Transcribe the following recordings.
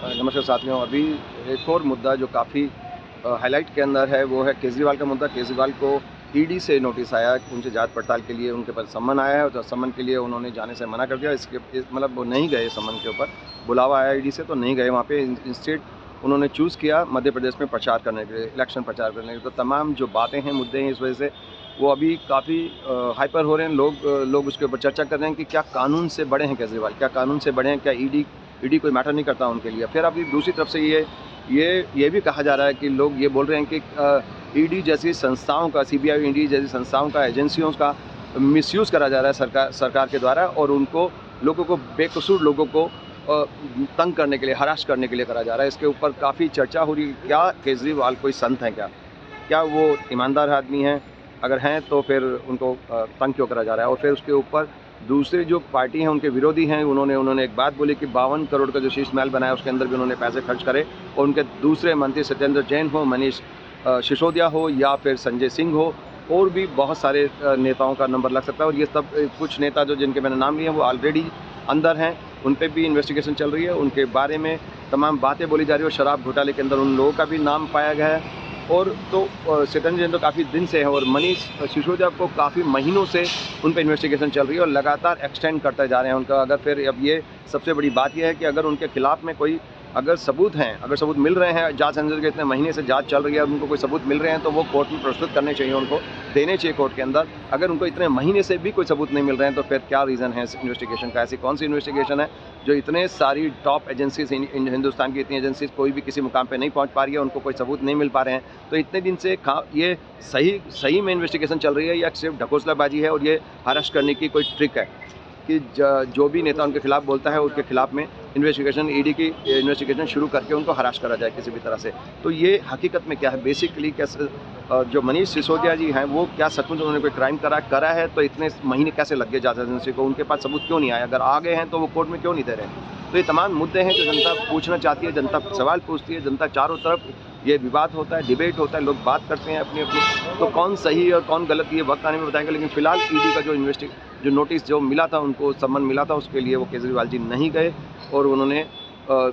नमस्कार साथियों। अभी एक और मुद्दा जो काफ़ी हाईलाइट के अंदर है वो है केजरीवाल का मुद्दा। केजरीवाल को ईडी से नोटिस आया, उनसे जांच पड़ताल के लिए उनके पास सम्मन आया है, तो सम्मन के लिए उन्होंने जाने से मना कर दिया। मतलब वो नहीं गए सम्मन के ऊपर, बुलावा आया ईडी से तो नहीं गए वहाँ पे। इंस्टेड उन्होंने चूज़ किया मध्य प्रदेश में प्रचार करने के लिए, इलेक्शन प्रचार करने के लिए। तो तमाम जो बातें हैं, मुद्दे हैं, इस वजह से वो अभी काफ़ी हाइपर हो रहे हैं। लोग उसके ऊपर चर्चा कर रहे हैं कि क्या कानून से बड़े हैं केजरीवाल, क्या कानून से बड़े हैं, क्या ईडी कोई मैटर नहीं करता उनके लिए। फिर अभी दूसरी तरफ से ये भी कहा जा रहा है कि लोग ये बोल रहे हैं कि ईडी जैसी संस्थाओं का, सीबीआई, ईडी जैसी संस्थाओं का, एजेंसियों का मिसयूज़ करा जा रहा है सरकार के द्वारा, और लोगों को बेकसूर लोगों को तंग करने के लिए, हरास करने के लिए करा जा रहा है। इसके ऊपर काफ़ी चर्चा हो रही है। क्या केजरीवाल कोई संत हैं क्या वो ईमानदार आदमी हैं? अगर हैं तो फिर उनको तंग क्यों करा जा रहा है? और फिर उसके ऊपर दूसरे जो पार्टी हैं, उनके विरोधी हैं, उन्होंने एक बात बोली कि 52 करोड़ का जो शीश महल बनाया उसके अंदर भी उन्होंने पैसे खर्च करे, और उनके दूसरे मंत्री सत्येंद्र जैन हो, मनीष सिसोदिया हो, या फिर संजय सिंह हो, और भी बहुत सारे नेताओं का नंबर लग सकता है। और ये सब कुछ नेता जो जिनके मैंने नाम लिए हैं वो ऑलरेडी अंदर हैं, उन पर भी इन्वेस्टिगेशन चल रही है, उनके बारे में तमाम बातें बोली जा रही है। और शराब घोटाले के अंदर उन लोगों का भी नाम पाया गया है। और तो सत्येंद्र जैन तो काफ़ी दिन से है, और मनीष सिसोदिया को काफ़ी महीनों से उन पर इन्वेस्टिगेशन चल रही है, और लगातार एक्सटेंड करते जा रहे हैं उनका। अगर फिर अब ये सबसे बड़ी बात यह है कि अगर उनके खिलाफ में कोई अगर सबूत मिल रहे हैं, जांच एजेंसी के इतने महीने से जांच चल रही है, उनको कोई सबूत मिल रहे हैं तो वो कोर्ट में प्रस्तुत करने चाहिए, उनको देने चाहिए कोर्ट के अंदर। अगर उनको इतने महीने से भी कोई सबूत नहीं मिल रहे हैं तो फिर क्या रीज़न है इस इन्वेस्टिगेशन का? ऐसी कौन सी इन्वेस्टिगेशन है जो इतने सारी टॉप एजेंसीज, हिंदुस्तान की इतनी एजेंसीज कोई भी किसी मुकाम पर नहीं पहुँच पा रही है, उनको कोई सबूत नहीं मिल पा रहे हैं? तो इतने दिन से ये सही में इन्वेस्टिगेशन चल रही है, या सिर्फ ढकोसलाबाजी है और ये अरेस्ट करने की कोई ट्रिक है कि जो भी नेता उनके खिलाफ बोलता है उसके खिलाफ में इन्वेस्टिगेशन, ईडी की इन्वेस्टिगेशन शुरू करके उनको हराश करा जाए किसी भी तरह से? तो ये हकीकत में क्या है बेसिकली? कैसे जो मनीष सिसोदिया जी हैं वो क्या सचमुच उन्होंने कोई क्राइम करा है? तो इतने महीने कैसे लग गए जांच एजेंसी को? उनके पास सबूत क्यों नहीं आया? अगर आ गए हैं तो वो कोर्ट में क्यों नहीं दे रहे हैं? तो ये तमाम मुद्दे हैं जो जनता पूछना चाहती है, जनता सवाल पूछती है, जनता चारों तरफ ये विवाद होता है, डिबेट होता है, लोग बात करते हैं अपनी। तो कौन सही और कौन गलत ये वक्त आने में बताएंगे। लेकिन फिलहाल ईडी का जो नोटिस जो मिला था, उनको सम्मन मिला था, उसके लिए वो केजरीवाल जी नहीं गए, और उन्होंने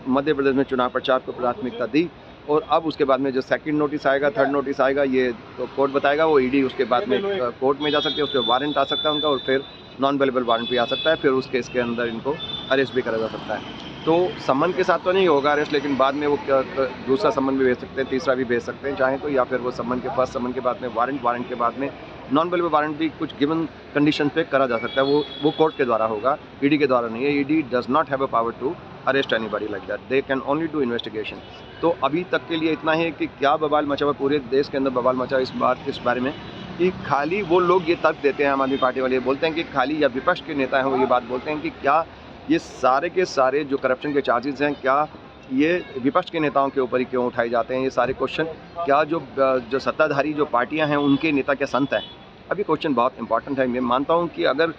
मध्य प्रदेश में चुनाव प्रचार को प्राथमिकता दी। और अब उसके बाद में जो सेकंड नोटिस आएगा, थर्ड नोटिस आएगा, ये तो कोर्ट बताएगा। वो ईडी उसके बाद में कोर्ट में जा सकती है, उसके वारंट आ सकता है उनका, और फिर नॉन अवेलेबल वारंट भी आ सकता है। फिर उस केस के अंदर इनको अरेस्ट भी करा जा सकता है। तो सम्मन के साथ तो नहीं होगा अरेस्ट, लेकिन बाद में वो दूसरा सम्मन भी भेज सकते हैं, तीसरा भी भेज सकते हैं चाहें तो, या फिर वो फर्स्ट सम्मन के बाद में वारंट के बाद में नॉन अवेलेबल वारंट भी कुछ गिवन कंडीशन पे करा जा सकता है। वो कोर्ट के द्वारा होगा, ईडी के द्वारा नहीं है। ED does not have a power to arrest anybody like that, they can only do investigation. तो अभी तक के लिए इतना है कि क्या बवाल मचा हुआ, पूरे देश के अंदर बवाल मचा इस बारे में कि खाली वो लोग ये तर्क देते हैं, आम आदमी पार्टी वाले बोलते हैं कि खाली, या विपक्ष के नेता हैं वो ये बात बोलते हैं कि क्या ये सारे के सारे जो करप्शन के चार्जेस हैं, क्या ये विपक्ष के नेताओं के ऊपर ही क्यों उठाए जाते हैं ये सारे क्वेश्चन? क्या जो सत्ताधारी जो पार्टियां हैं उनके नेता क्या संत हैं? अभी क्वेश्चन बहुत इंपॉर्टेंट है। मैं मानता हूं कि अगर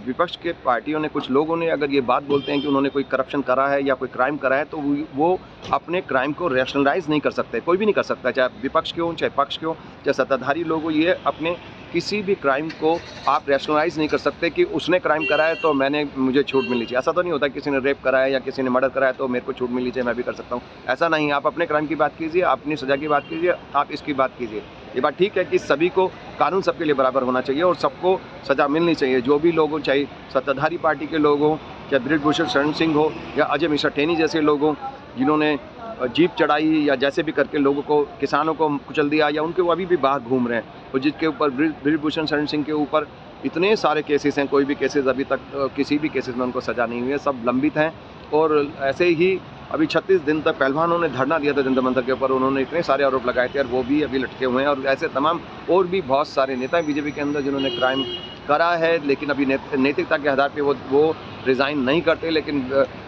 विपक्ष के पार्टियों ने, कुछ लोगों ने अगर ये बात बोलते हैं कि उन्होंने कोई करप्शन करा है या कोई क्राइम करा है, तो वो अपने क्राइम को रैशनलाइज नहीं कर सकते। कोई भी नहीं कर सकता, चाहे विपक्ष के हो, चाहे पक्ष के हो, चाहे सत्ताधारी लोग हो। ये अपने किसी भी क्राइम को आप रैशनलाइज नहीं कर सकते कि उसने क्राइम करा है तो मुझे छूट मिलनी चाहिए। ऐसा तो नहीं होता किसी ने रेप करा है या किसी ने मर्डर करा है तो मेरे को छूट मिलनी चाहिए, मैं भी कर सकता हूँ। ऐसा नहीं। आप अपने क्राइम की बात कीजिए, अपनी सज़ा की बात कीजिए, आप इसकी बात कीजिए। ये बात ठीक है कि सभी को, कानून सबके लिए बराबर होना चाहिए और सबको सज़ा मिलनी चाहिए। जो भी लोग हों, चाहे सत्ताधारी पार्टी के लोग हों, चाहे बृजभूषण शरण सिंह हो, या अजय मिश्रा टेनी जैसे लोग हों जिन्होंने जीप चढ़ाई या जैसे भी करके लोगों को, किसानों को कुचल दिया, या उनके वो अभी भी बाहर घूम रहे हैं, और जिसके ऊपर बृजभूषण शरण सिंह के ऊपर इतने सारे केसेस हैं, कोई भी केसेस अभी तक किसी भी केसेस में उनको सज़ा नहीं हुई है, सब लंबित हैं। और ऐसे ही अभी 36 दिन तक पहलवानों ने धरना दिया था जंतर मंतर के ऊपर, उन्होंने इतने सारे आरोप लगाए थे और वो भी अभी लटके हुए हैं। और ऐसे तमाम और भी बहुत सारे नेता हैं बीजेपी के अंदर जिन्होंने क्राइम करा है, लेकिन अभी नैतिकता के आधार पे वो रिज़ाइन नहीं करते। लेकिन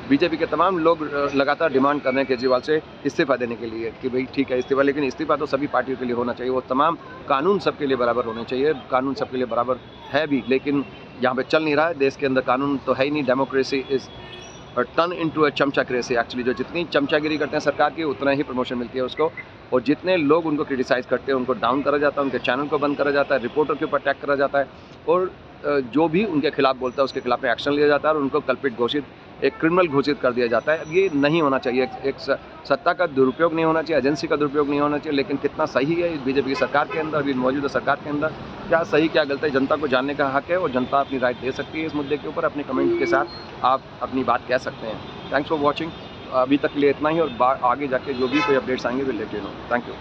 बीजेपी के तमाम लोग लगातार डिमांड कर रहे हैं केजरीवाल से इस्तीफा देने के लिए कि भाई ठीक है इस्तीफा, लेकिन इस्तीफा तो सभी पार्टियों के लिए होना चाहिए। वो तमाम कानून सबके लिए बराबर होने चाहिए, कानून सबके लिए बराबर है भी, लेकिन यहाँ पे चल नहीं रहा है। देश के अंदर कानून तो है ही नहीं। Democracy is turn into a चमचाक्रेसी। एक्चुअली जो जितनी चमचागिरी करते हैं सरकार की, उतना ही प्रमोशन मिलती है उसको, और जितने लोग उनको क्रिटिसाइज़ करते हैं उनको डाउन करा जाता है, उनके चैनल को बंद करा जाता है, रिपोर्टर के ऊपर अटैक करा जाता है, और जो भी उनके खिलाफ बोलता है उसके खिलाफ में एक्शन लिया जाता है और उनको कल्प्रिट घोषित एक क्रिमिनल घोषित कर दिया जाता है। ये नहीं होना चाहिए। एक सत्ता का दुरुपयोग नहीं होना चाहिए, एजेंसी का दुरुपयोग नहीं होना चाहिए। लेकिन कितना सही है बीजेपी की सरकार के अंदर, अभी मौजूदा सरकार के अंदर क्या सही क्या गलत है, जनता को जानने का हक है और जनता अपनी राय दे सकती है इस मुद्दे के ऊपर। अपने कमेंट के साथ आप अपनी बात कह सकते हैं। Thanks for watching. अभी तक के लिए इतना ही, और आगे जाके जो भी कोई अपडेट्स आएंगे will let you know. Thank you.